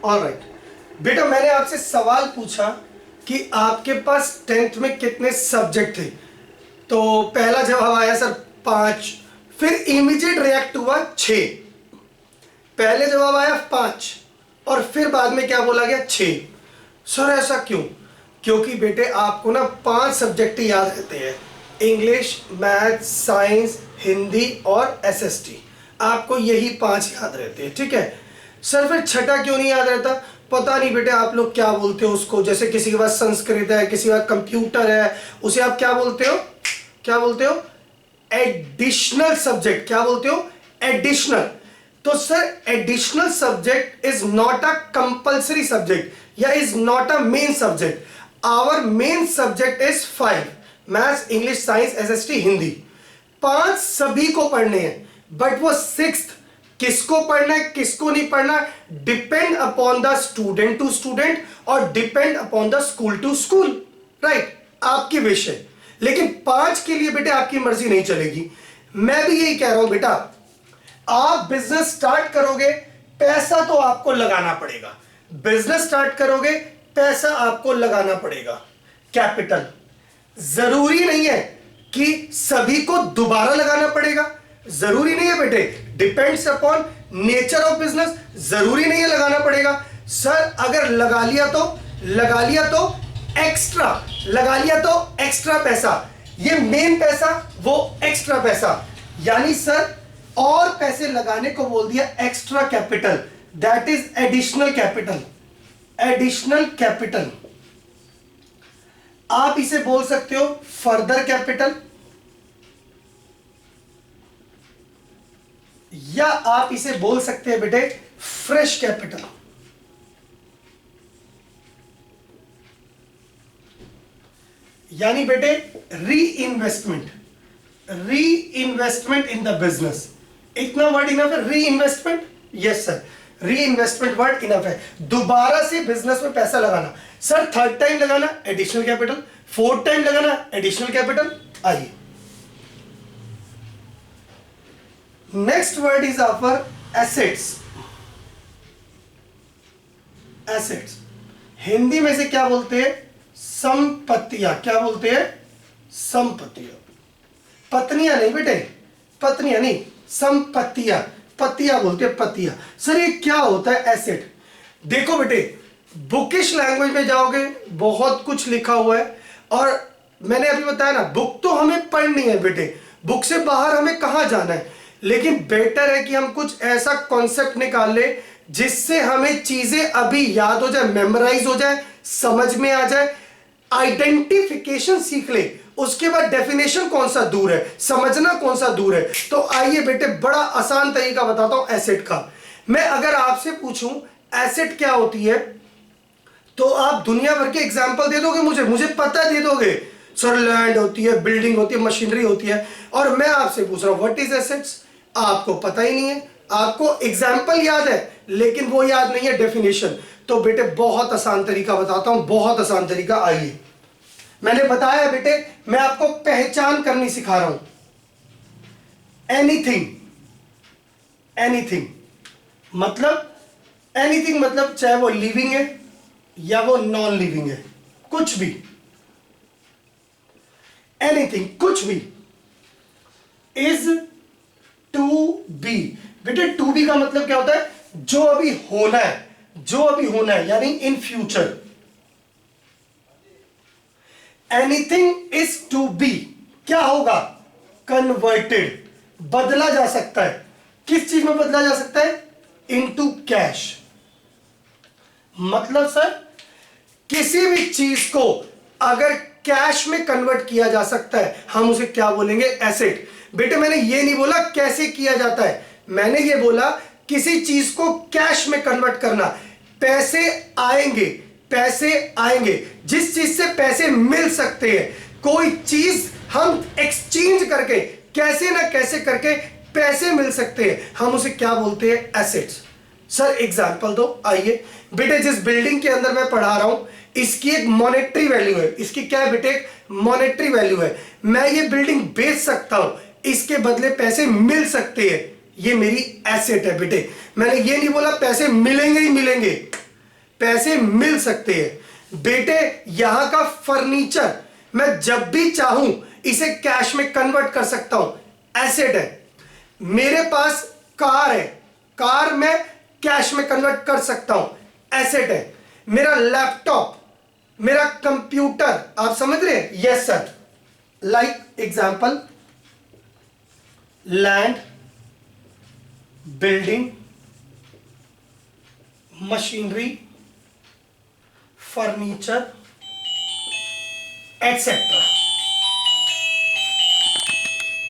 Alright बेटा, मैंने आपसे सवाल पूछा कि आपके पास 10th में कितने सब्जेक्ट थे, तो पहला जवाब आया सर 5, फिर इमीडिएट रिएक्ट हुआ 6। पहले जवाब आया 5 और फिर बाद में क्या बोला गया 6। सर ऐसा क्यों? क्योंकि बेटे आपको ना 5 सब्जेक्ट याद रहते हैं, इंग्लिश, मैथ, साइंस, हिंदी और एसएसटी। आपको यही 5 याद रहते हैं, ठीक है। सर फिर छठा क्यों नहीं याद रहता? पता नहीं बेटे, आप लोग क्या बोलते हो उसको, जैसे किसी के पास संस्कृत है, किसी के पास कंप्यूटर है, उसे आप क्या बोलते हो? क्या बोलते हो? Additional subject. क्या बोलते हो? एडिशनल। तो sir additional subject is not a compulsory subject या is not a main subject. Our main subject is 5, maths, English, science, SST, Hindi. 5 सभी को पढ़ने हैं, बट वो 6th किसको पढ़ना है किसको नहीं पढ़ना, depend upon the student to student और depend upon the school to school. Right, आपकी विश है, लेकिन 5 के लिए बेटे आपकी मर्जी नहीं चलेगी। मैं भी यही कह रहा हूं बेटा, आप बिजनेस स्टार्ट करोगे, पैसा तो आपको लगाना पड़ेगा। बिजनेस स्टार्ट करोगे, पैसा आपको लगाना पड़ेगा, कैपिटल। जरूरी नहीं है कि सभी को दोबारा लगाना पड़ेगा, जरूरी नहीं है बेटे, depends upon nature of business. जरूरी नहीं है लगाना पड़ेगा। सर अगर लगा लिया तो एक्स्ट्रा, लगा लिया तो एक्स्ट्रा पैसा, ये मेन पैसा वो एक्स्ट्रा पैसा, यानी सर और पैसे लगाने को बोल दिया extra capital, that is additional capital. Additional capital आप इसे बोल सकते हो फर्दर कैपिटल, या आप इसे बोल सकते हैं बेटे फ्रेश कैपिटल। यानी बेटे reinvestment in the business. इतना वर्ड इनफ है? Reinvestment, yes sir, reinvestment word enough है। दोबारा से बिजनेस में पैसा लगाना। सर 3rd टाइम लगाना एडिशनल कैपिटल, 4th टाइम लगाना एडिशनल कैपिटल। आइए next word is our assets. Assets Hindi में से क्या बोलते हैं? संपत्तियां। क्या बोलते हैं? संपत्तियां। पत्नियां नहीं बेटे, पत्नियां नहीं, संपत्तियां। पत्तियां बोलते हैं, पत्तियां। सर ये क्या होता है एसेट? देखो बेटे, बुकिश लैंग्वेज में जाओगे बहुत कुछ लिखा हुआ है, और मैंने अभी बताया ना, बुक तो हमें पढ़नी है बेटे, बुक से बाहर हमें कहां जाना है। लेकिन बेटर है कि हम कुछ ऐसा कॉन्सेप्ट निकाल ले जिससे हमें चीजें अभी याद हो जाए, मेमोराइज हो जाए, समझ में आ जाए, आइडेंटिफिकेशन सीख ले, उसके बाद डेफिनेशन कौन सा दूर है, समझना कौन सा दूर है। तो आइए बेटे, बड़ा आसान तरीका बताता हूं एसेट का। मैं अगर आपसे पूछूं एसेट क्या होती है, तो आप दुनिया भर के एग्जाम्पल दे दोगे मुझे पता दे दोगे। सर लैंड होती है, बिल्डिंग होती है, मशीनरी होती है, और मैं आपसे पूछ रहा हूं व्हाट इज एसेट्स, आपको पता ही नहीं है। आपको एग्जाम्पल याद है लेकिन वो याद नहीं है डेफिनेशन। तो बेटे बहुत आसान तरीका बताता हूं, बहुत आसान तरीका। आइए, मैंने बताया बेटे, मैं आपको पहचान करनी सिखा रहा हूं। एनीथिंग, एनीथिंग मतलब चाहे वो लिविंग है या वो नॉन लिविंग है, कुछ भी, एनीथिंग, कुछ भी, इज टू बी। बेटे टू बी का मतलब क्या होता है? जो अभी होना है, जो अभी होना है, यानी in future. Anything is to be क्या होगा? कन्वर्टेड, बदला जा सकता है। किस चीज में बदला जा सकता है? Into cash. मतलब सर किसी भी चीज को अगर कैश में कन्वर्ट किया जा सकता है, हम उसे क्या बोलेंगे? एसेट। बेटे मैंने ये नहीं बोला कैसे किया जाता है, मैंने ये बोला किसी चीज को कैश में कन्वर्ट करना। पैसे आएंगे, पैसे आएंगे, जिस चीज से पैसे मिल सकते हैं, कोई चीज हम एक्सचेंज करके कैसे ना कैसे करके पैसे मिल सकते हैं, हम उसे क्या बोलते हैं? एसेट्स। सर एग्जांपल दो। आइए बेटे, जिस बिल्डिंग के अंदर मैं पढ़ा रहा हूं, इसकी एक मॉनेटरी वैल्यू है। इसकी क्या है बेटे? मॉनेटरी वैल्यू है। मैं ये बिल्डिंग बेच सकता हूं, इसके बदले पैसे मिल सकते हैं, ये मेरी एसेट है बेटे। मैंने ये नहीं बोला पैसे मिलेंगे ही मिलेंगे, पैसे मिल सकते हैं। बेटे यहां का फर्नीचर मैं जब भी चाहूं इसे कैश में कन्वर्ट कर सकता हूं, एसेट है। मेरे पास कार है, कार मैं कैश में कन्वर्ट कर सकता हूं, एसेट है। मेरा लैपटॉप, मेरा कंप्यूटर, आप समझ रहे हैं? Yes sir. Like example, land, building, machinery, furniture, etcetera.